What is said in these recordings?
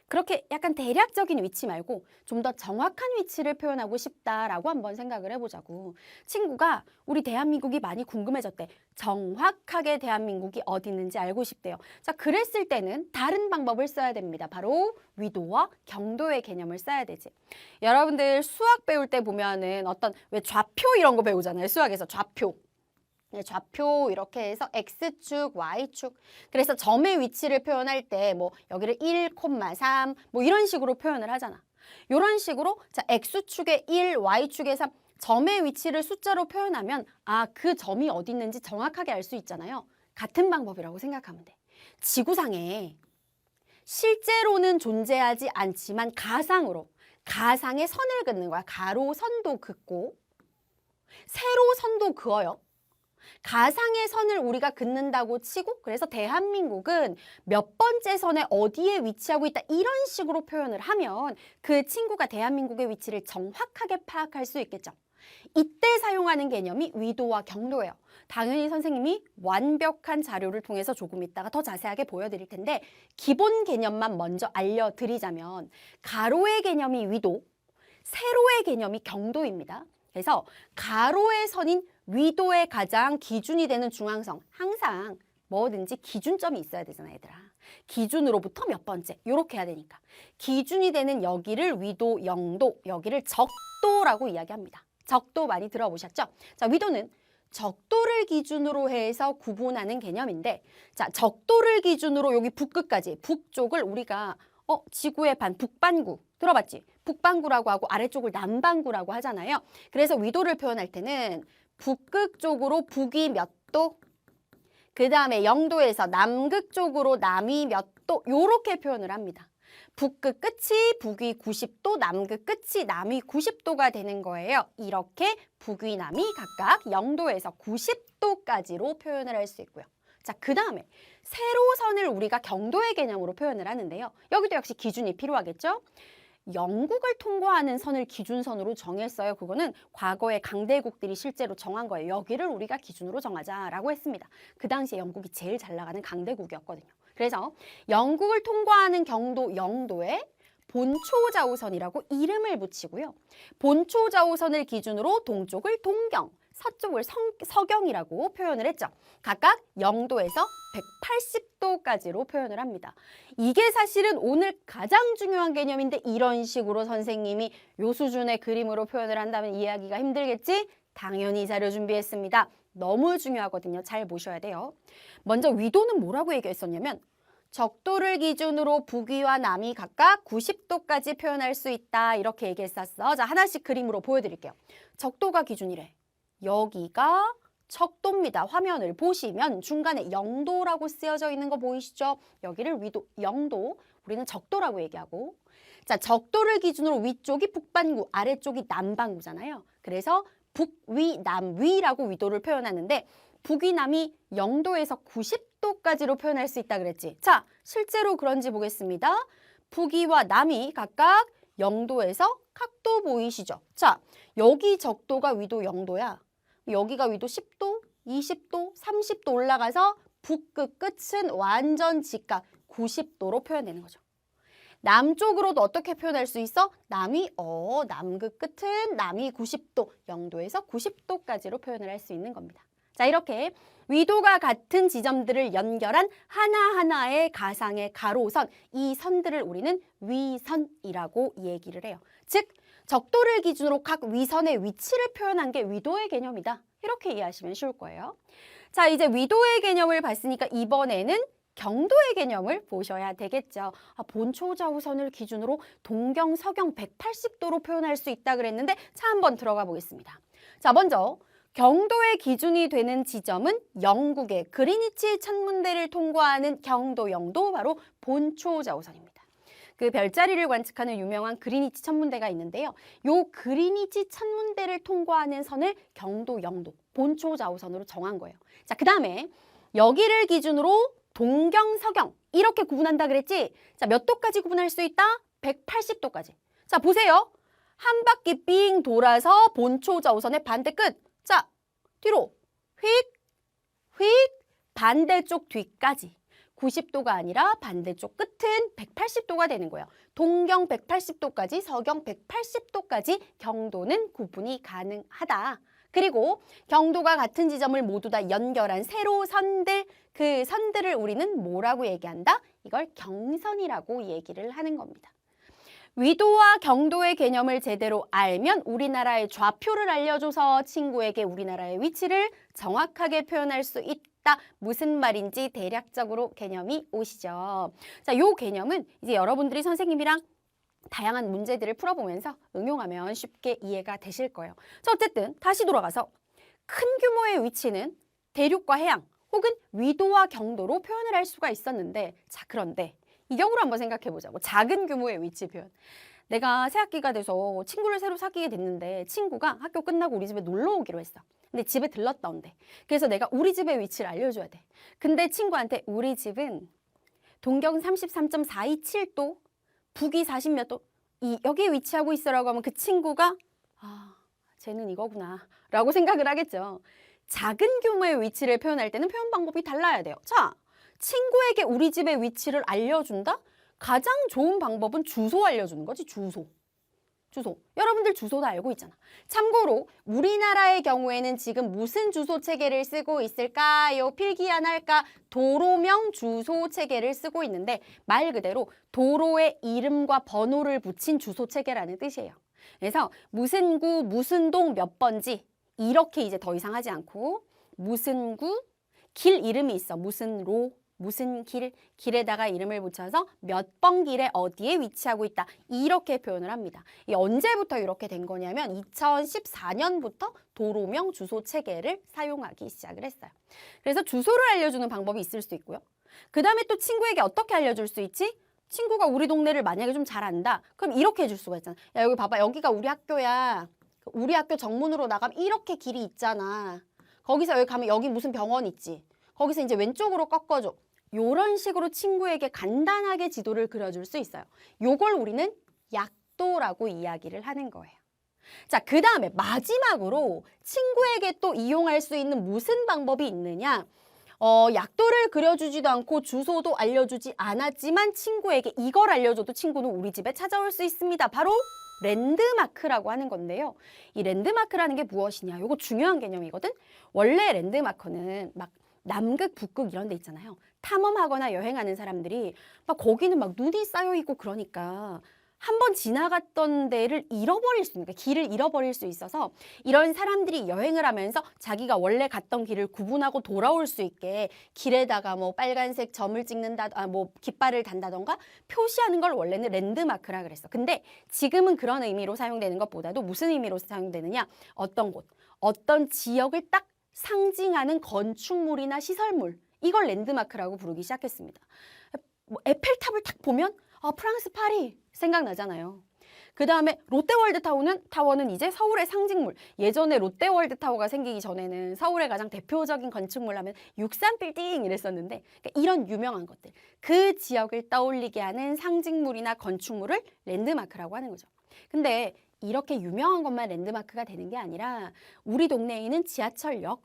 그렇게 약간 대략적인 위치 말고 좀 더 정확한 위치를 표현하고 싶다라고 한번 생각을 해보자고. 친구가 우리 대한민국이 많이 궁금해졌대. 정확하게 대한민국이 어디 있는지 알고 싶대요. 자, 그랬을 때는 다른 방법을 써야 됩니다. 바로 위도와 경도의 개념을 써야 되지. 여러분들 수학 배울 때 보면은 어떤 왜 좌표 이런 거 배우잖아요. 수학에서 좌표. 네, 좌표 이렇게 해서 X축, Y축. 그래서 점의 위치를 표현할 때 뭐 여기를 1,3 뭐 이런 식으로 표현을 하잖아. 이런 식으로 자 X축에 1, Y축에 3 점의 위치를 숫자로 표현하면 아, 그 점이 어디 있는지 정확하게 알 수 있잖아요. 같은 방법이라고 생각하면 돼. 지구상에 실제로는 존재하지 않지만 가상의 선을 긋는 거야. 가로선도 긋고 세로선도 그어요. 가상의 선을 우리가 긋는다고 치고 그래서 대한민국은 몇 번째 선에 어디에 위치하고 있다 이런 식으로 표현을 하면 그 친구가 대한민국의 위치를 정확하게 파악할 수 있겠죠. 이때 사용하는 개념이 위도와 경도예요. 당연히 선생님이 완벽한 자료를 통해서 조금 이따가 더 자세하게 보여드릴 텐데 기본 개념만 먼저 알려드리자면 가로의 개념이 위도, 세로의 개념이 경도입니다. 그래서 가로의 선인 위도의 가장 기준이 되는 중앙선, 항상 뭐든지 기준점이 있어야 되잖아, 얘들아. 기준으로부터 몇 번째, 이렇게 해야 되니까. 기준이 되는 여기를 위도, 영도, 여기를 적도라고 이야기합니다. 적도 많이 들어보셨죠? 자, 위도는 적도를 기준으로 해서 구분하는 개념인데, 자, 적도를 기준으로 여기 북끝까지, 북쪽을 우리가 지구의 반, 북반구 들어봤지? 북반구라고 하고 아래쪽을 남반구라고 하잖아요. 그래서 위도를 표현할 때는 북극 쪽으로 북위 몇 도, 그 다음에 영도에서 남극 쪽으로 남위 몇 도, 요렇게 표현을 합니다. 북극 끝이 북위 90도, 남극 끝이 남위 90도가 되는 거예요. 이렇게 북위, 남위 각각 영도에서 90도까지로 표현을 할 수 있고요. 자, 그 다음에 세로선을 우리가 경도의 개념으로 표현을 하는데요. 여기도 역시 기준이 필요하겠죠? 영국을 통과하는 선을 기준선으로 정했어요. 그거는 과거의 강대국들이 실제로 정한 거예요. 여기를 우리가 기준으로 정하자라고 했습니다. 그 당시에 영국이 제일 잘 나가는 강대국이었거든요. 그래서 영국을 통과하는 경도, 영도에 본초좌우선이라고 이름을 붙이고요. 본초좌우선을 기준으로 동쪽을 동경, 서쪽을 서경이라고 표현을 했죠. 각각 영도에서 180도까지로 표현을 합니다. 이게 사실은 오늘 가장 중요한 개념인데 이런 식으로 선생님이 요 수준의 그림으로 표현을 한다면 이해하기가 힘들겠지? 당연히 자료 준비했습니다. 너무 중요하거든요. 잘 보셔야 돼요. 먼저 위도는 뭐라고 얘기했었냐면 적도를 기준으로 북위와 남위 각각 90도까지 표현할 수 있다. 이렇게 얘기했었어. 자, 하나씩 그림으로 보여드릴게요. 적도가 기준이래. 여기가 적도입니다. 화면을 보시면 중간에 영도라고 쓰여져 있는 거 보이시죠? 여기를 위도, 영도, 우리는 적도라고 얘기하고 자, 적도를 기준으로 위쪽이 북반구, 아래쪽이 남반구잖아요. 그래서 북위, 남위라고 위도를 표현하는데 북위, 남위 영도에서 90도까지로 표현할 수 있다 그랬지. 자, 실제로 그런지 보겠습니다. 북위와 남위 각각 영도에서 각도 보이시죠? 자, 여기 적도가 위도 영도야. 여기가 위도 10도, 20도, 30도 올라가서 북극 끝은 완전 직각 90도로 표현되는 거죠. 남쪽으로도 어떻게 표현할 수 있어? 남위, 남극 끝은 남위 90도, 영도에서 90도까지로 표현을 할 수 있는 겁니다. 자, 이렇게 위도가 같은 지점들을 연결한 하나하나의 가상의 가로선, 이 선들을 우리는 위선이라고 얘기를 해요. 즉, 적도를 기준으로 각 위선의 위치를 표현한 게 위도의 개념이다. 이렇게 이해하시면 쉬울 거예요. 자, 이제 위도의 개념을 봤으니까 이번에는 경도의 개념을 보셔야 되겠죠. 본초좌우선을 기준으로 동경, 서경 180도로 표현할 수 있다 그랬는데 자, 한번 들어가 보겠습니다. 자, 먼저 경도의 기준이 되는 지점은 영국의 그리니치 천문대를 통과하는 경도, 영도, 바로 본초좌우선입니다. 그 별자리를 관측하는 유명한 그리니치 천문대가 있는데요. 요 그리니치 천문대를 통과하는 선을 경도, 영도, 본초좌우선으로 정한 거예요. 자, 그 다음에 여기를 기준으로 동경, 서경 이렇게 구분한다 그랬지? 자, 몇 도까지 구분할 수 있다? 180도까지. 자, 보세요. 한 바퀴 삥 돌아서 본초좌우선의 반대 끝. 자, 뒤로 휙, 휙, 반대쪽 뒤까지 90도가 아니라 반대쪽 끝은 180도가 되는 거예요. 동경 180도까지, 서경 180도까지 경도는 구분이 가능하다. 그리고 경도가 같은 지점을 모두 다 연결한 세로선들, 그 선들을 우리는 뭐라고 얘기한다? 이걸 경선이라고 얘기를 하는 겁니다. 위도와 경도의 개념을 제대로 알면 우리나라의 좌표를 알려줘서 친구에게 우리나라의 위치를 정확하게 표현할 수 있다. 무슨 말인지 대략적으로 개념이 오시죠. 자, 요 개념은 이제 여러분들이 선생님이랑 다양한 문제들을 풀어보면서 응용하면 쉽게 이해가 되실 거예요. 자, 어쨌든 다시 돌아가서 큰 규모의 위치는 대륙과 해양 혹은 위도와 경도로 표현을 할 수가 있었는데, 자, 그런데 이 경우로 한번 생각해 보자고. 작은 규모의 위치 표현. 내가 새학기가 돼서 친구를 새로 사귀게 됐는데 친구가 학교 끝나고 우리 집에 놀러 오기로 했어. 근데 집에 들렀다 온대. 그래서 내가 우리 집의 위치를 알려줘야 돼. 근데 친구한테 우리 집은 동경 33.427도, 북위 40몇 도, 여기에 위치하고 있어라고 하면 그 친구가 쟤는 이거구나 라고 생각을 하겠죠. 작은 규모의 위치를 표현할 때는 표현 방법이 달라야 돼요. 자, 친구에게 우리 집의 위치를 알려준다? 가장 좋은 방법은 주소 알려주는 거지, 주소. 여러분들 주소도 알고 있잖아. 참고로 우리나라의 경우에는 지금 무슨 주소 체계를 쓰고 있을까요? 필기 안 할까? 도로명 주소 체계를 쓰고 있는데 말 그대로 도로의 이름과 번호를 붙인 주소 체계라는 뜻이에요. 그래서 무슨 구, 무슨 동 몇 번지 이렇게 이제 더 이상 하지 않고 무슨 구, 길 이름이 있어. 무슨 로, 무슨 길, 길에다가 이름을 붙여서 몇 번 길에 어디에 위치하고 있다. 이렇게 표현을 합니다. 이 언제부터 이렇게 된 거냐면 2014년부터 도로명 주소 체계를 사용하기 시작을 했어요. 그래서 주소를 알려주는 방법이 있을 수 있고요. 그 다음에 또 친구에게 어떻게 알려줄 수 있지? 친구가 우리 동네를 만약에 좀 잘 안다. 그럼 이렇게 해줄 수가 있잖아. 야, 여기 봐봐. 여기가 우리 학교야. 우리 학교 정문으로 나가면 이렇게 길이 있잖아. 거기서 여기 가면 여기 무슨 병원 있지. 거기서 이제 왼쪽으로 꺾어줘. 이런 식으로 친구에게 간단하게 지도를 그려줄 수 있어요. 요걸 우리는 약도라고 이야기를 하는 거예요. 자, 그 다음에 마지막으로 친구에게 또 이용할 수 있는 무슨 방법이 있느냐? 약도를 그려주지도 않고 주소도 알려주지 않았지만 친구에게 이걸 알려줘도 친구는 우리 집에 찾아올 수 있습니다. 바로 랜드마크라고 하는 건데요. 이 랜드마크라는 게 무엇이냐? 이거 중요한 개념이거든. 원래 랜드마크는 막 남극, 북극 이런 데 있잖아요. 탐험하거나 여행하는 사람들이 막 거기는 막 눈이 쌓여 있고 그러니까 한번 지나갔던 데를 잃어버릴 수 있는, 그러니까 길을 잃어버릴 수 있어서 이런 사람들이 여행을 하면서 자기가 원래 갔던 길을 구분하고 돌아올 수 있게 길에다가 뭐 빨간색 점을 찍는다, 뭐 깃발을 단다던가 표시하는 걸 원래는 랜드마크라 그랬어. 근데 지금은 그런 의미로 사용되는 것보다도 무슨 의미로 사용되느냐? 어떤 곳, 어떤 지역을 딱 상징하는 건축물이나 시설물, 이걸 랜드마크라고 부르기 시작했습니다. 뭐 에펠탑을 딱 보면 프랑스 파리 생각나잖아요. 그 다음에 롯데월드타워는 이제 서울의 상징물. 예전에 롯데월드타워가 생기기 전에는 서울의 가장 대표적인 건축물 하면 63빌딩 이랬었는데, 그러니까 이런 유명한 것들, 그 지역을 떠올리게 하는 상징물이나 건축물을 랜드마크라고 하는 거죠. 근데 이렇게 유명한 것만 랜드마크가 되는 게 아니라 우리 동네에 있는 지하철역,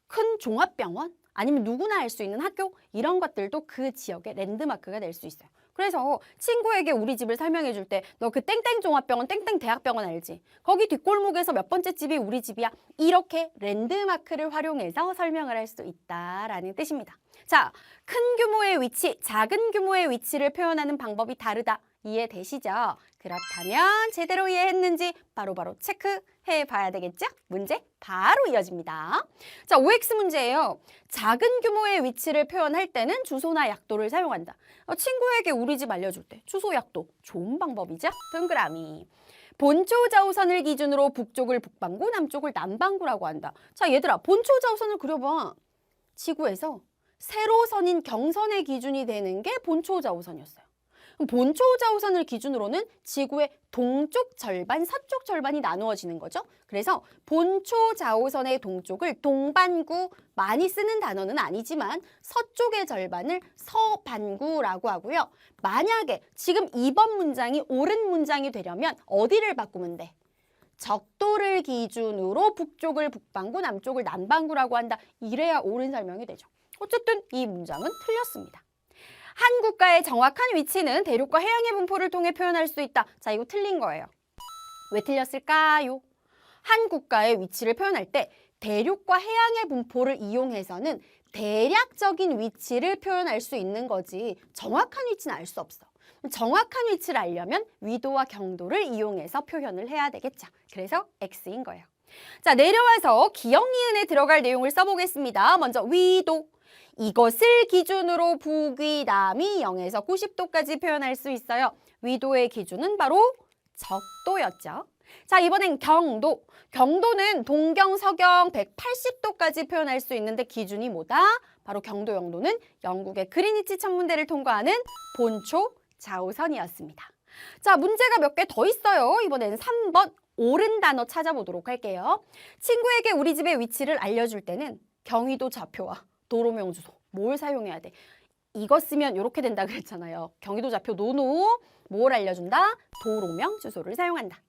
큰 종합병원, 아니면 누구나 알 수 있는 학교, 이런 것들도 그 지역의 랜드마크가 될 수 있어요. 그래서 친구에게 우리 집을 설명해 줄 때 너 그 땡땡 종합병원, 땡땡 대학병원 알지? 거기 뒷골목에서 몇 번째 집이 우리 집이야. 이렇게 랜드마크를 활용해서 설명을 할 수 있다라는 뜻입니다. 자, 큰 규모의 위치, 작은 규모의 위치를 표현하는 방법이 다르다. 이해되시죠? 그렇다면 제대로 이해했는지 바로바로 체크해 봐야 되겠죠? 문제 바로 이어집니다. 자, OX 문제예요. 작은 규모의 위치를 표현할 때는 주소나 약도를 사용한다. 친구에게 우리 집 알려줄 때 주소, 약도 좋은 방법이죠? 동그라미. 본초 좌우선을 기준으로 북쪽을 북반구, 남쪽을 남반구라고 한다. 자, 얘들아, 본초 좌우선을 그려봐. 지구에서 세로선인 경선의 기준이 되는 게 본초 좌우선이었어요. 본초 좌우선을 기준으로는 지구의 동쪽 절반, 서쪽 절반이 나누어지는 거죠. 그래서 본초 좌우선의 동쪽을 동반구, 많이 쓰는 단어는 아니지만 서쪽의 절반을 서반구라고 하고요. 만약에 지금 2번 문장이 옳은 문장이 되려면 어디를 바꾸면 돼? 적도를 기준으로 북쪽을 북반구, 남쪽을 남반구라고 한다. 이래야 옳은 설명이 되죠. 어쨌든 이 문장은 틀렸습니다. 한 국가의 정확한 위치는 대륙과 해양의 분포를 통해 표현할 수 있다. 자, 이거 틀린 거예요. 왜 틀렸을까요? 한 국가의 위치를 표현할 때 대륙과 해양의 분포를 이용해서는 대략적인 위치를 표현할 수 있는 거지 정확한 위치는 알 수 없어. 정확한 위치를 알려면 위도와 경도를 이용해서 표현을 해야 되겠죠. 그래서 X인 거예요. 자, 내려와서 기역 니은에 들어갈 내용을 써보겠습니다. 먼저 위도. 이것을 기준으로 북위남이 0에서 90도까지 표현할 수 있어요. 위도의 기준은 바로 적도였죠. 자, 이번엔 경도. 경도는 동경, 서경 180도까지 표현할 수 있는데 기준이 뭐다? 바로 경도 영도는 영국의 그리니치 천문대를 통과하는 본초 좌우선이었습니다. 자, 문제가 몇 개 더 있어요. 이번엔 3번 옳은 단어 찾아보도록 할게요. 친구에게 우리 집의 위치를 알려줄 때는 경위도 좌표와 도로명 주소 뭘 사용해야 돼? 이거 쓰면 이렇게 된다 그랬잖아요. 경위도 좌표 노노 뭘 알려준다? 도로명 주소를 사용한다.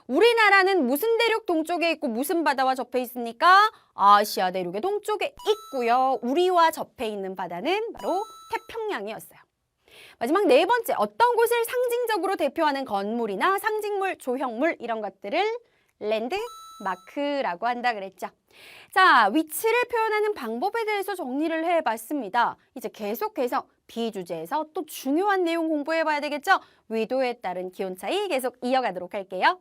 우리나라는 무슨 대륙 동쪽에 있고 무슨 바다와 접해 있습니까? 아시아 대륙의 동쪽에 있고요. 우리와 접해 있는 바다는 바로 태평양이었어요. 마지막 네 번째, 어떤 곳을 상징적으로 대표하는 건물이나 상징물, 조형물 이런 것들을 랜드마크라고 한다 그랬죠. 자, 위치를 표현하는 방법에 대해서 정리를 해봤습니다. 이제 계속해서 비주제에서 또 중요한 내용 공부해봐야 되겠죠? 위도에 따른 기온 차이 계속 이어가도록 할게요.